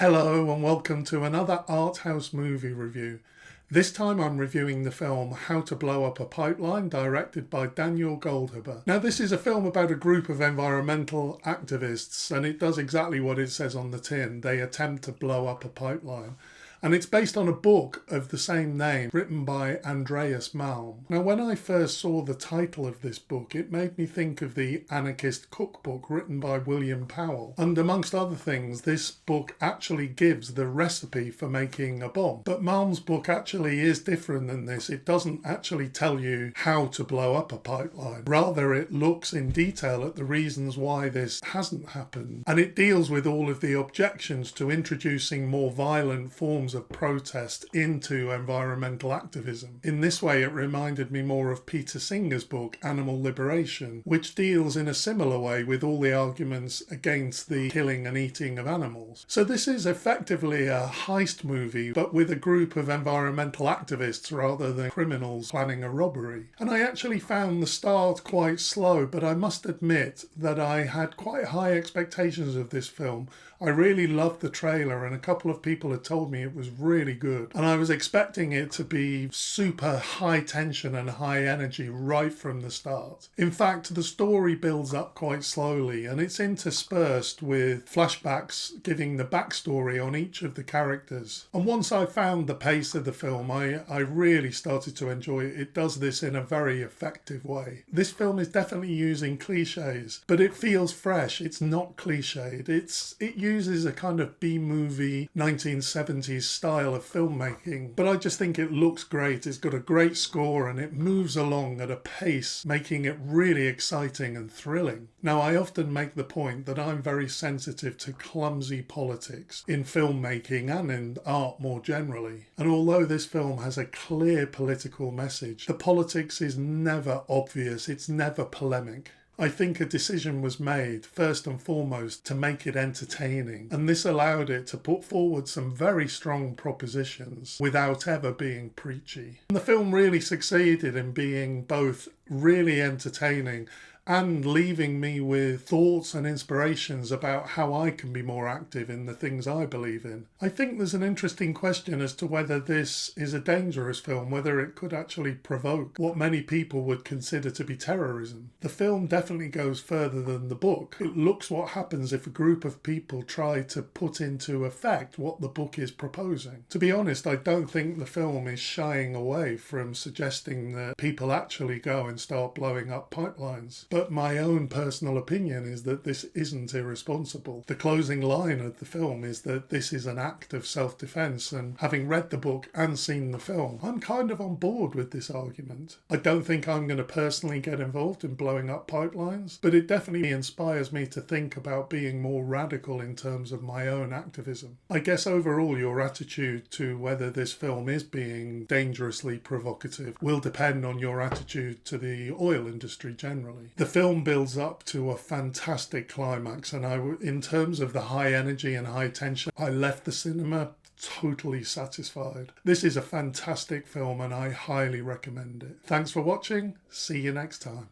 Hello and welcome to another art house movie review. This time I'm reviewing the film How to Blow Up a Pipeline, directed by Daniel Goldhaber. Now this is a film about a group of environmental activists, and it does exactly what it says on the tin. They attempt to blow up a pipeline. And it's based on a book of the same name written by Andreas Malm. Now when I first saw the title of this book, it made me think of the Anarchist Cookbook written by William Powell. And amongst other things, this book actually gives the recipe for making a bomb. But Malm's book actually is different than this. It doesn't actually tell you how to blow up a pipeline. Rather, it looks in detail at the reasons why this hasn't happened. And it deals with all of the objections to introducing more violent forms of protest into environmental activism. In this way, it reminded me more of Peter Singer's book Animal Liberation, which deals in a similar way with all the arguments against the killing and eating of animals. So this is effectively a heist movie, but with a group of environmental activists rather than criminals planning a robbery. And I actually found the start quite slow, but I must admit that I had quite high expectations of this film. I really loved the trailer, and a couple of people had told me it was really good. And I was expecting it to be super high tension and high energy right from the start. In fact, the story builds up quite slowly, and it's interspersed with flashbacks giving the backstory on each of the characters. And once I found the pace of the film, I really started to enjoy it. It does this in a very effective way. This film is definitely using cliches, but it feels fresh. It's not cliched. It uses a kind of B-movie 1970s style of filmmaking, but I just think it looks great. It's got a great score and it moves along at a pace, making it really exciting and thrilling. Now, I often make the point that I'm very sensitive to clumsy politics in filmmaking and in art more generally. And although this film has a clear political message, the politics is never obvious, it's never polemic. I think a decision was made, first and foremost, to make it entertaining, and this allowed it to put forward some very strong propositions without ever being preachy. And the film really succeeded in being both really entertaining and leaving me with thoughts and inspirations about how I can be more active in the things I believe in. I think there's an interesting question as to whether this is a dangerous film, whether it could actually provoke what many people would consider to be terrorism. The film definitely goes further than the book. It looks what happens if a group of people try to put into effect what the book is proposing. To be honest, I don't think the film is shying away from suggesting that people actually go and start blowing up pipelines. But my own personal opinion is that this isn't irresponsible. The closing line of the film is that this is an act of self-defense, and having read the book and seen the film, I'm kind of on board with this argument. I don't think I'm going to personally get involved in blowing up pipelines, but it definitely inspires me to think about being more radical in terms of my own activism. I guess overall your attitude to whether this film is being dangerously provocative will depend on your attitude to the oil industry generally. The film builds up to a fantastic climax, and in terms of the high energy and high tension, I left the cinema totally satisfied. This is a fantastic film and I highly recommend it. Thanks for watching. See you next time.